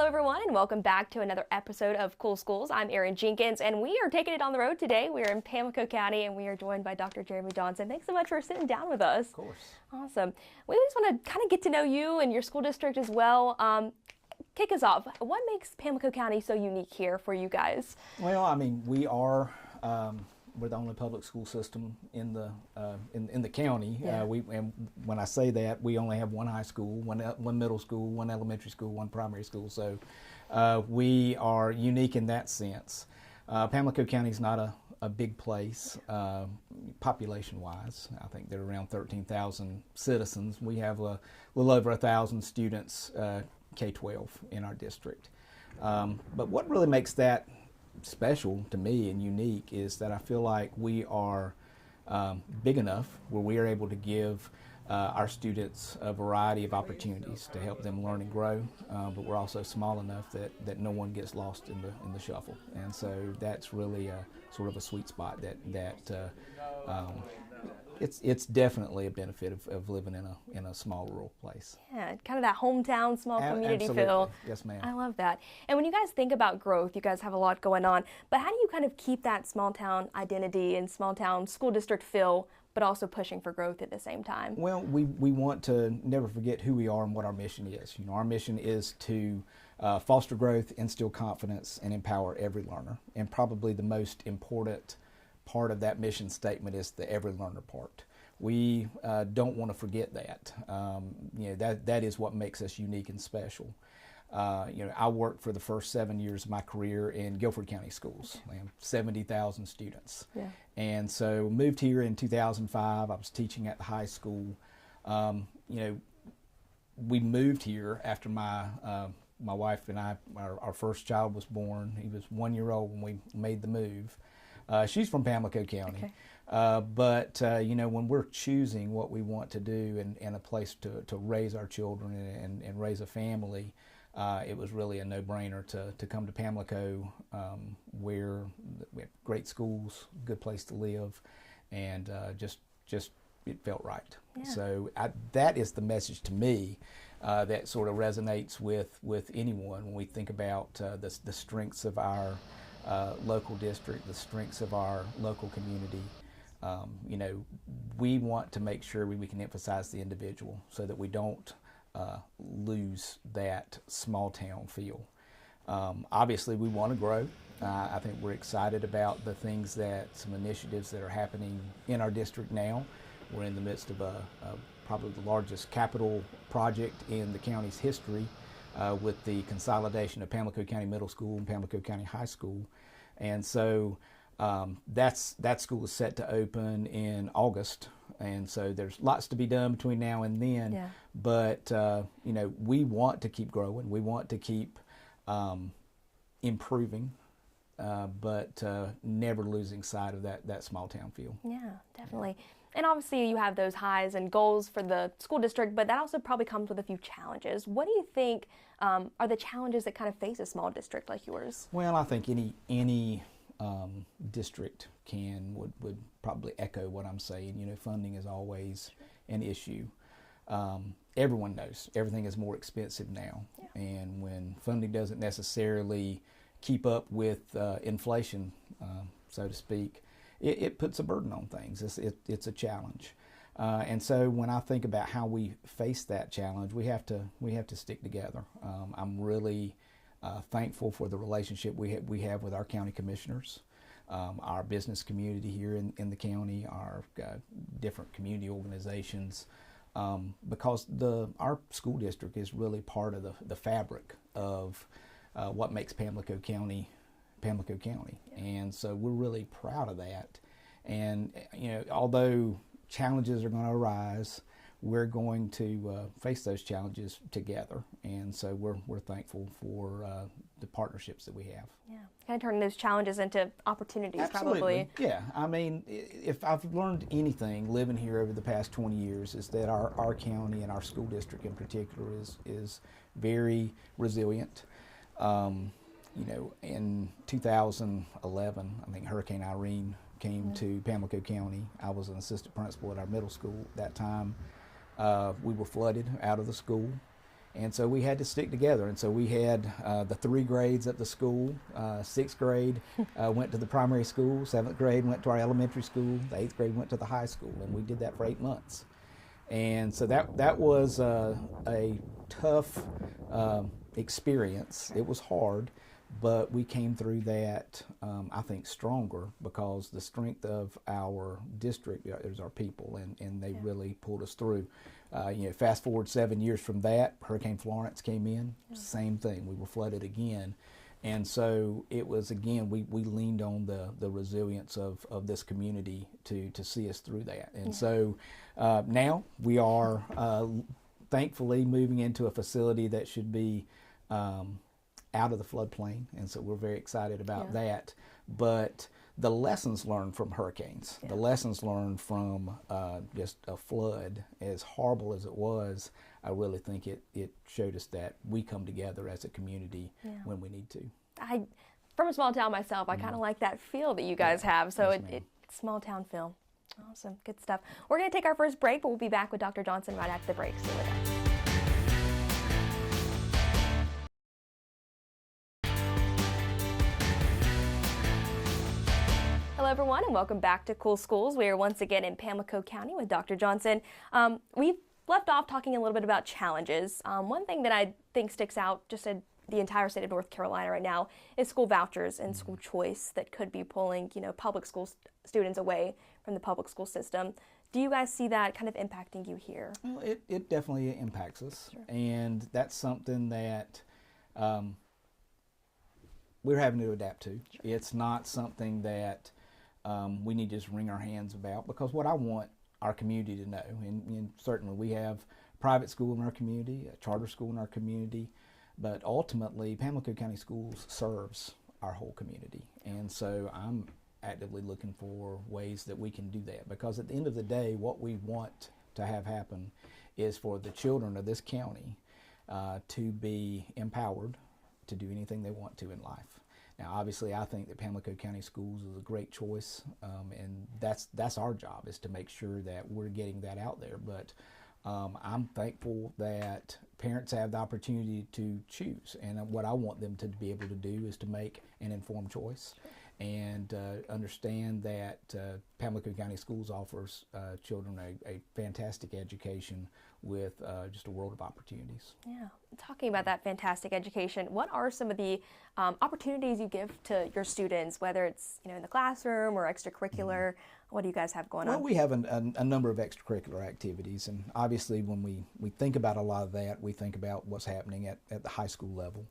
everyone, and welcome back to another episode of Cool Schools. I'm Erin Jenkins, and we are taking it on the road today. We are in Pamlico County, and we are joined by Dr. Jeremy Johnson. Thanks so much for sitting down with us. Of course. Awesome. We just want to kind of get to know you and your school district as well. Kick us off. What makes Pamlico County so unique here for you guys? Well, I mean, we're the only public school system in the county. Yeah. And when I say that, we only have one high school, one middle school, one elementary school, one primary school. So we are unique in that sense. Pamlico County is not a big place population-wise. I think there are around 13,000 citizens. We have a little over 1,000 students K-12 in our district. But what really makes that special to me and unique is that I feel like we are big enough where we are able to give our students a variety of opportunities to help them learn and grow, but we're also small enough that no one gets lost in the shuffle. And so that's really sort of a sweet spot that it's definitely a benefit of living in a small rural place. Yeah, kind of that hometown, small community Absolutely. feel. Yes, ma'am. I love that. And when you guys think about growth, you guys have a lot going on, but how do you kind of keep that small town identity and small town school district feel, but also pushing for growth at the same time? Well, we want to never forget who we are and what our mission is. You know, our mission is to foster growth, instill confidence, and empower every learner. And probably the most important part of that mission statement is the every learner part. We don't want to forget that. You know, that is what makes us unique and special. You know, I worked for the first 7 years of my career in Guilford County schools. We have 70,000 students. Yeah. And so moved here in 2005. I was teaching at the high school. You know, we moved here after my wife and I, our first child was born. He was 1 year old when we made the move. She's from Pamlico County. Okay. But you know, when we're choosing what we want to do and a place to raise our children and raise a family, it was really a no-brainer to come to Pamlico, where we have great schools, good place to live, and just it felt right. Yeah. So that is the message to me that sort of resonates with anyone when we think about the strengths of our local district, the strengths of our local community. You know, we want to make sure we can emphasize the individual so that we don't lose that small town feel. Obviously, we want to grow. I think we're excited about some initiatives that are happening in our district now. We're in the midst of probably the largest capital project in the county's history, with the consolidation of Pamlico County Middle School and Pamlico County High School. And so that school is set to open in August. And so there's lots to be done between now and then. Yeah. But, you know, we want to keep growing. We want to keep improving, but never losing sight of that small town feel. Yeah, definitely. And obviously you have those highs and goals for the school district, but that also probably comes with a few challenges. What do you think are the challenges that kind of face a small district like yours? Well, I think any district would probably echo what I'm saying. You know, funding is always an issue. Everyone knows everything is more expensive now. Yeah. And when funding doesn't necessarily keep up with inflation, so to speak, it puts a burden on things. It's a challenge. And so when I think about how we face that challenge, we have to stick together. I'm really thankful for the relationship we have with our county commissioners, our business community here in the county, our different community organizations, because our school district is really part of the fabric of what makes Pamlico County. And so we're really proud of that. And you know, although challenges are going to arise, we're going to face those challenges together. And so we're thankful for the partnerships that we have. Yeah, kind of turning those challenges into opportunities. Absolutely. Probably. Yeah, I mean, if I've learned anything living here over the past 20 years, is that our county and our school district in particular is very resilient. You know, in 2011, I think Hurricane Irene came to Pamlico County. I was an assistant principal at our middle school at that time. We were flooded out of the school, And so we had to stick together. And so we had the 3 grades at the school. 6th grade went to the primary school. 7th grade went to our elementary school. The 8th grade went to the high school. And we did that for 8 months. And so that was a tough experience. It was hard, but we came through that, I think, stronger, because the strength of our district is our people, and they really pulled us through. Fast forward 7 years from that, Hurricane Florence came in, same thing. We were flooded again. And so it was, again, we leaned on the resilience of this community to see us through that. And so now we are thankfully moving into a facility that should be out of the floodplain. And so we're very excited about that. But the lessons learned from hurricanes, the lessons learned from just a flood, as horrible as it was, I really think it showed us that we come together as a community when we need to. From a small town myself, I kind of like that feel that you guys have. So Yes, it's small town feel. Awesome, good stuff. We're going to take our first break, but we'll be back with Dr. Johnson right after the break. Stay with us. Hello everyone, and welcome back to Cool Schools. We are once again in Pamlico County with Dr. Johnson. We've left off talking a little bit about challenges. One thing that I think sticks out just in the entire state of North Carolina right now is school vouchers and school choice that could be pulling, public school students away from the public school system. Do you guys see that kind of impacting you here? Well, it definitely impacts us. Sure. And that's something that we're having to adapt to. Sure. It's not something that we need to just wring our hands about, because what I want our community to know, and certainly we have private school in our community, a charter school in our community, but ultimately Pamlico County Schools serves our whole community. And so I'm actively looking for ways that we can do that, because at the end of the day, what we want to have happen is for the children of this county to be empowered to do anything they want to in life. Now, obviously, I think that Pamlico County Schools is a great choice, and that's our job, is to make sure that we're getting that out there. But I'm thankful that parents have the opportunity to choose, and what I want them to be able to do is to make an informed choice and understand that Pamlico County Schools offers children a fantastic education with just a world of opportunities. Yeah, talking about that fantastic education, what are some of the opportunities you give to your students, whether it's in the classroom or extracurricular? What do you guys have going on? Well, we have a number of extracurricular activities, and obviously when we think about a lot of that, we think about what's happening at the high school level.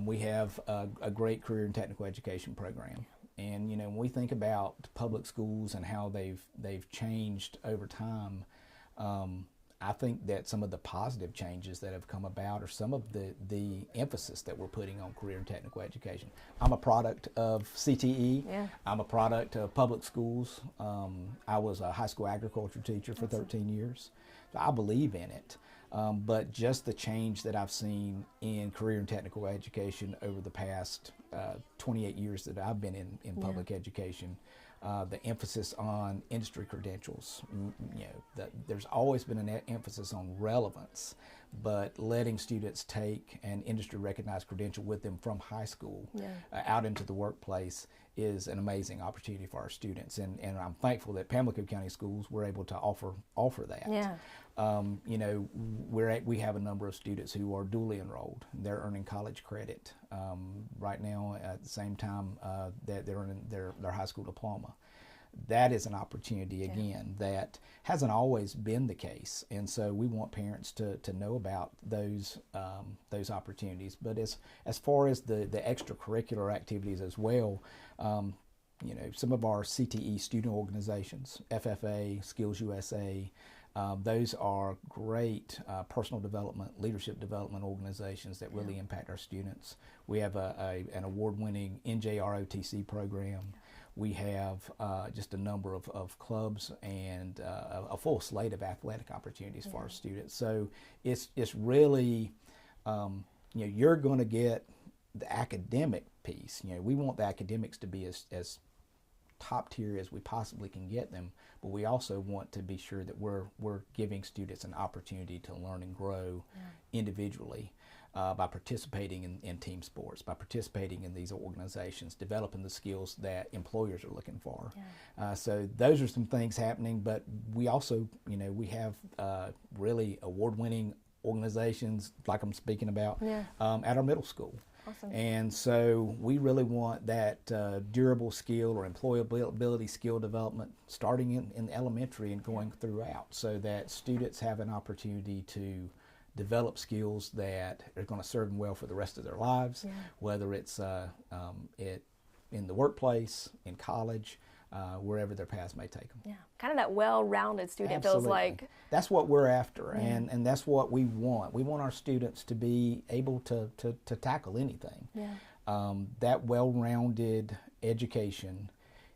We have a great career and technical education program, and when we think about public schools and how they've changed over time, I think that some of the positive changes that have come about are some of the emphasis that we're putting on career and technical education. I'm a product of CTE. Yeah. I'm a product of public schools. I was a high school agriculture teacher for 13 years. So I believe in it. But just the change that I've seen in career and technical education over the past 28 years that I've been in public education, the emphasis on industry credentials. There's always been an emphasis on relevance, but letting students take an industry recognized credential with them from high school out into the workplace is an amazing opportunity for our students, and I'm thankful that Pamlico County Schools were able to offer that. Yeah. We have a number of students who are dually enrolled. They're earning college credit right now at the same time that they're earning their high school diploma. That is an opportunity, again, that hasn't always been the case, and so we want parents to know about those opportunities. But as far as the extracurricular activities as well, some of our CTE student organizations, FFA, Skills USA, those are great personal development, leadership development organizations that really impact our students. We have an award-winning NJROTC program. We have just a number of clubs and a full slate of athletic opportunities for our students. So it's really, you're going to get the academic piece. We want the academics to be as top tier as we possibly can get them, but we also want to be sure that we're giving students an opportunity to learn and grow individually by participating in team sports, by participating in these organizations, developing the skills that employers are looking for. So those are some things happening, but we also, we have really award-winning organizations like I'm speaking about at our middle school. Awesome. And so we really want that durable skill or employability skill development starting in elementary and going throughout, so that students have an opportunity to develop skills that are going to serve them well for the rest of their lives, whether it's in the workplace, in college, wherever their paths may take them. Yeah, kind of that well-rounded student. Absolutely. Feels like. That's what we're after, and that's what we want. We want our students to be able to tackle anything. That well-rounded education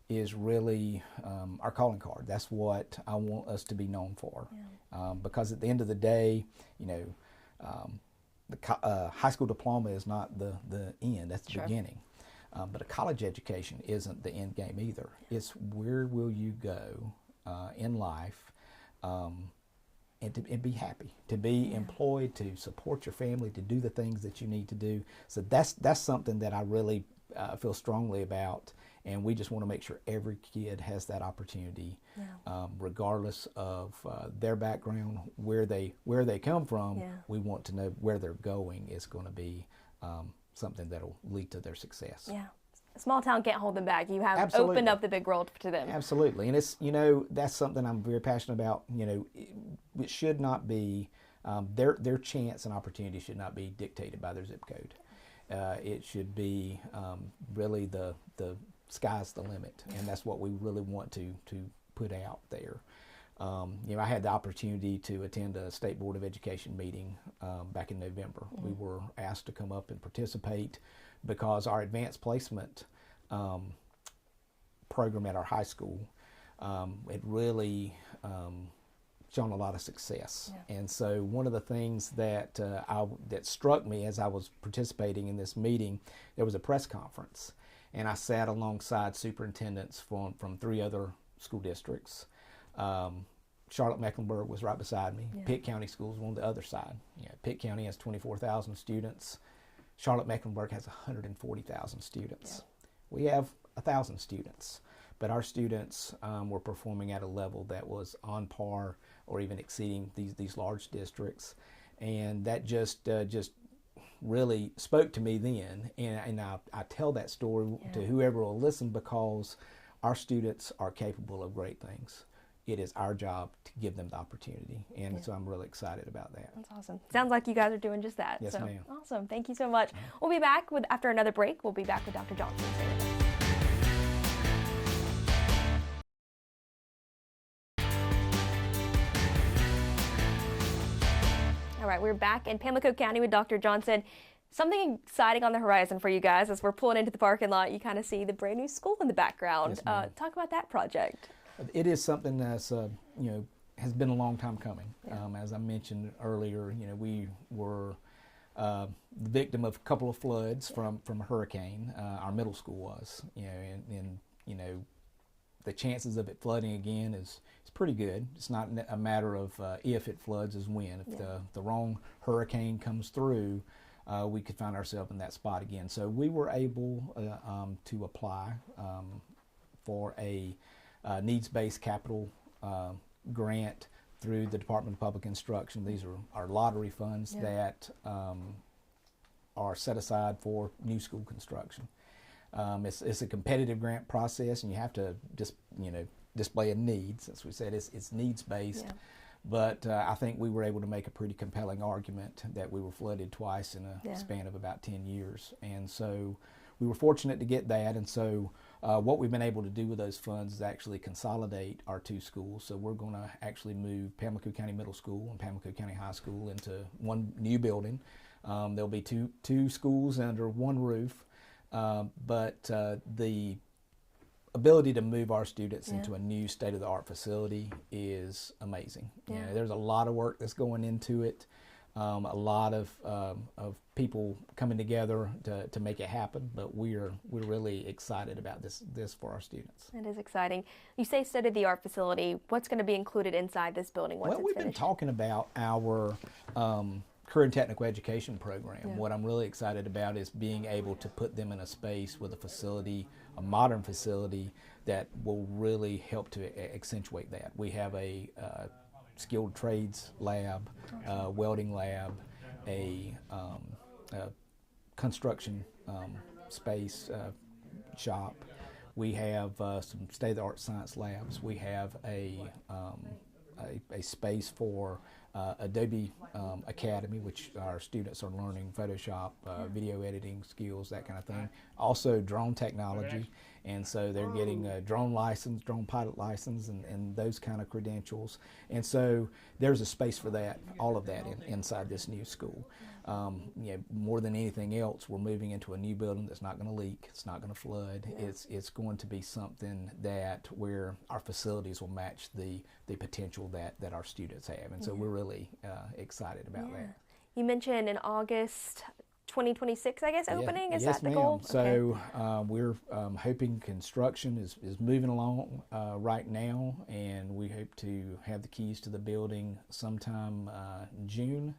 is really our calling card. That's what I want us to be known for. Because at the end of the day, the high school diploma is not the end, that's the beginning. But a college education isn't the end game either. It's where will you go in life and be happy, to be employed, to support your family, to do the things that you need to do. So that's something that I really feel strongly about, and we just want to make sure every kid has that opportunity, regardless of their background, where they come from. We want to know where they're going is going to be something that'll lead to their success. A small town can't hold them back. You have opened up the big world to them. Absolutely, and it's that's something I'm very passionate about. It should not be their chance and opportunity should not be dictated by their zip code. It should be really the sky's the limit, and that's what we really want to put out there. I had the opportunity to attend a State Board of Education meeting back in November. We were asked to come up and participate because our advanced placement program at our high school had really shown a lot of success. And so one of the things that that struck me as I was participating in this meeting, there was a press conference, and I sat alongside superintendents from 3 other school districts. Charlotte-Mecklenburg was right beside me. Pitt County Schools were on the other side. Pitt County has 24,000 students. Charlotte-Mecklenburg has 140,000 students. We have 1,000 students, but our students were performing at a level that was on par or even exceeding these large districts, and that just really spoke to me then. And I tell that story to whoever will listen, because our students are capable of great things. It is our job to give them the opportunity, and so I'm really excited about that. That's awesome. Sounds like you guys are doing just that. Yes, ma'am. Awesome. Thank you so much. We'll be back after another break. We'll be back with Dr. Johnson. All right, we're back in Pamlico County with Dr. Johnson. Something exciting on the horizon for you guys. As we're pulling into the parking lot, you kind of see the brand new school in the background. Yes, talk about that project. It is something that's has been a long time coming. As I mentioned earlier, we were the victim of a couple of floods from a hurricane. Our middle school was, and the chances of it flooding again is pretty good. It's not a matter of if it floods, is when. If the wrong hurricane comes through, we could find ourselves in that spot again. So we were able to apply for a needs-based capital grant through the Department of Public Instruction. These are our lottery funds that are set aside for new school construction. It's a competitive grant process, and you have to just display a need. Since we said it's needs-based, but I think we were able to make a pretty compelling argument that we were flooded twice in a span of about 10 years, and so we were fortunate to get that. And so what we've been able to do with those funds is actually consolidate our 2 schools. So we're going to actually move Pamlico County Middle School and Pamlico County High School into one new building. There'll be two schools under one roof, but the ability to move our students into a new state-of-the-art facility is amazing. There's a lot of work that's going into it. a lot of people coming together to make it happen, but we're really excited about this for our students. It is exciting. You say state-of-the-art facility. What's going to be included inside this building once it's We've finished? been talking about our career and technical education program. Yeah. What I'm really excited about is being able to put them in a space with a facility, a modern facility that will really help to accentuate that. We have a skilled trades lab, welding lab, a construction space shop. We have some state-of-the-art science labs. We have a space for Adobe Academy, which our students are learning Photoshop, video editing skills, that kind of thing. Also drone technology, and so they're getting a drone license, drone pilot license, and those kind of credentials. And so there's a space for that, all of that inside this new school. More than anything else, we're moving into a new building that's not going to leak, it's not going to flood. Yeah. It's going to be something that where our facilities will match the potential that our students have, and so we're really excited about that. You mentioned in August 2026, I guess, opening? Is yes, that the goal? So we're hoping construction is moving along right now, and we hope to have the keys to the building sometime in June.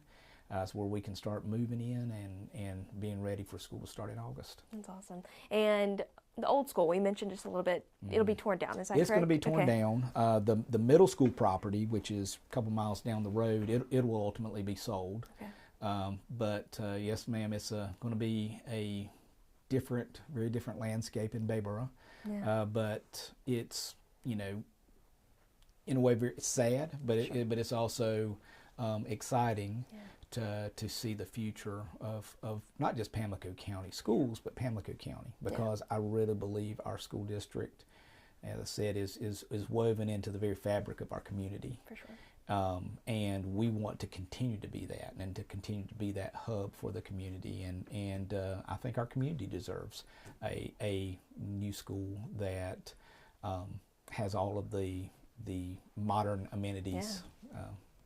So where we can start moving in and being ready for school to start in August. That's awesome. And the old school, we mentioned just a little bit, it'll be torn down, is that correct? It's going to be torn down. The middle school property, which is a couple miles down the road, it will ultimately be sold. Okay. But yes, ma'am, it's going to be a very different landscape in Bayboro. Yeah. But it's, in a way very sad, but but it's also exciting. Yeah. To see the future of not just Pamlico County schools, but Pamlico County, because I really believe our school district, as I said, is woven into the very fabric of our community. For sure. And we want to continue to be that, and to continue to be that hub for the community. And I think our community deserves a new school that has all of the modern amenities.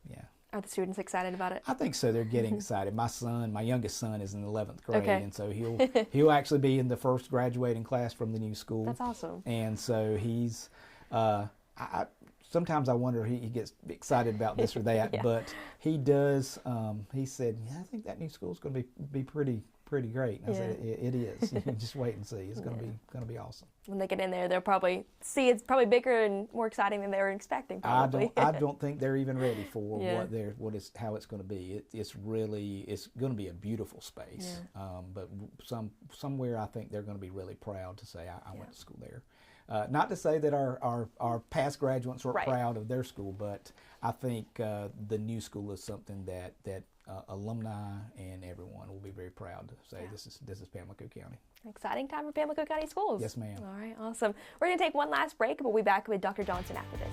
Yeah. Are the students excited about it? I think so. They're getting excited. My youngest son is in the 11th grade, and so he'll actually be in the first graduating class from the new school. That's awesome. And so he's, sometimes I wonder he gets excited about this or that, but he does. He said, "Yeah, I think that new school is going to be pretty great." And I said, "It is. You just wait and see. It's going to be awesome." When they get in there, they'll probably see it's probably bigger and more exciting than they were expecting. Probably. I don't think they're even ready for how it's going to be. It's going to be a beautiful space. Yeah. But somewhere I think they're going to be really proud to say I went to school there. Not to say that our past graduates weren't proud of their school, but I think the new school is something that alumni and everyone will be very proud to say this is Pamlico County. Exciting time for Pamlico County schools. Yes, ma'am. All right, awesome. We're going to take one last break, but we'll be back with Dr. Johnson after this.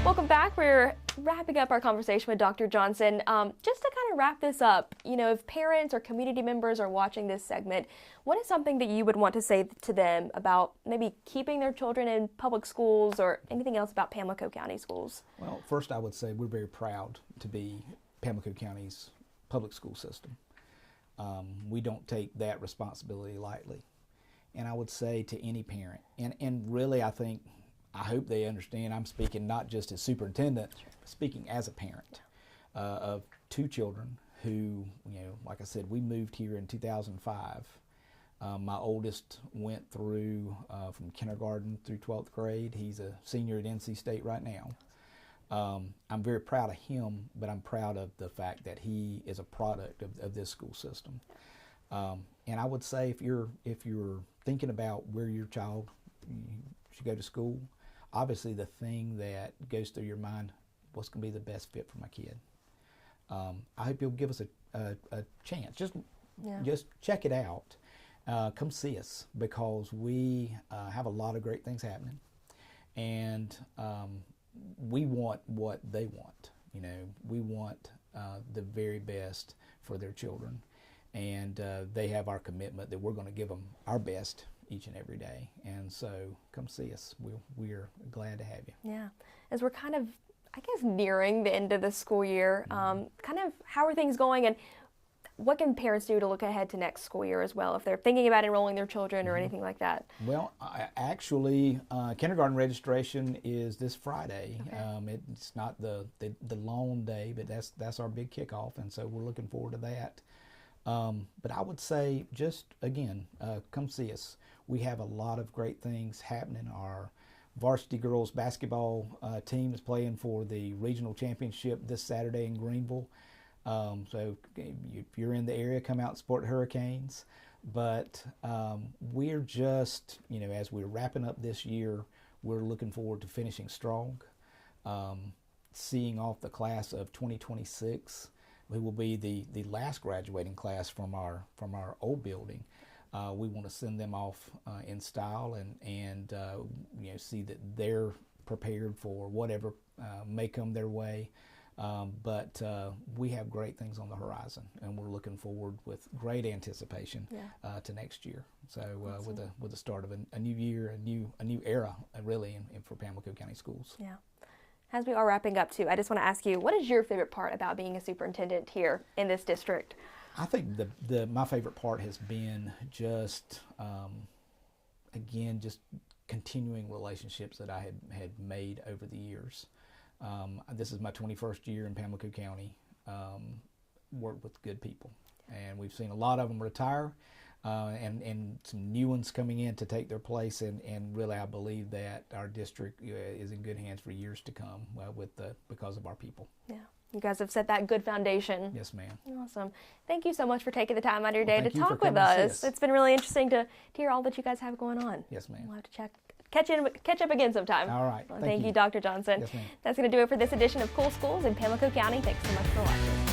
Welcome back. We're wrapping up our conversation with Dr. Johnson. Just to kind of wrap this up, if parents or community members are watching this segment, what is something that you would want to say to them about maybe keeping their children in public schools or anything else about Pamlico County schools? Well, first I would say we're very proud to be Pamlico County's public school system. We don't take that responsibility lightly. And I would say to any parent, and really I hope they understand I'm speaking not just as superintendent, but speaking as a parent of two children who, like I said, we moved here in 2005. My oldest went through from kindergarten through 12th grade. He's a senior at NC State right now. I'm very proud of him, but I'm proud of the fact that he is a product of this school system. And I would say if you're thinking about where your child should go to school, obviously the thing that goes through your mind, what's going to be the best fit for my kid? I hope you'll give us a chance. Just check it out. Come see us, because we have a lot of great things happening, and we want what they want. We want the very best for their children, and they have our commitment that we're going to give them our best each and every day. And so come see us. We're glad to have you. Yeah. As we're kind of, I guess, nearing the end of the school year, kind of how are things going, and what can parents do to look ahead to next school year as well if they're thinking about enrolling their children or anything like that? Well, actually, kindergarten registration is this Friday. Okay. It's not the long day, but that's our big kickoff, and so we're looking forward to that. But I would say, just again, come see us. We have a lot of great things happening. Our varsity girls basketball team is playing for the regional championship this Saturday in Greenville. So if you're in the area, come out and support Hurricanes. But we're just, as we're wrapping up this year, we're looking forward to finishing strong, seeing off the class of 2026. We will be the last graduating class from our old building. We want to send them off in style and see that they're prepared for whatever may come their way. But we have great things on the horizon, and we're looking forward with great anticipation to next year. So Awesome. with the start of a new year, a new era, really, for Pamlico County Schools. Yeah. As we are wrapping up too, I just want to ask you, what is your favorite part about being a superintendent here in this district? I think my favorite part has been just again, just continuing relationships that I had made over the years. This is my 21st year in Pamlico County. Worked with good people, and we've seen a lot of them retire, and some new ones coming in to take their place. And really, I believe that our district is in good hands for years to come. Because of our people. Yeah, you guys have set that good foundation. Yes, ma'am. Awesome. Thank you so much for taking the time out of your day to thank you for talk with coming to see us. us. It's been really interesting to hear all that you guys have going on. Yes, ma'am. We'll have to catch up again sometime. All right. Well, thank you, Dr. Johnson. Yes, ma'am. That's going to do it for this edition of Cool Schools in Pamlico County. Thanks so much for watching.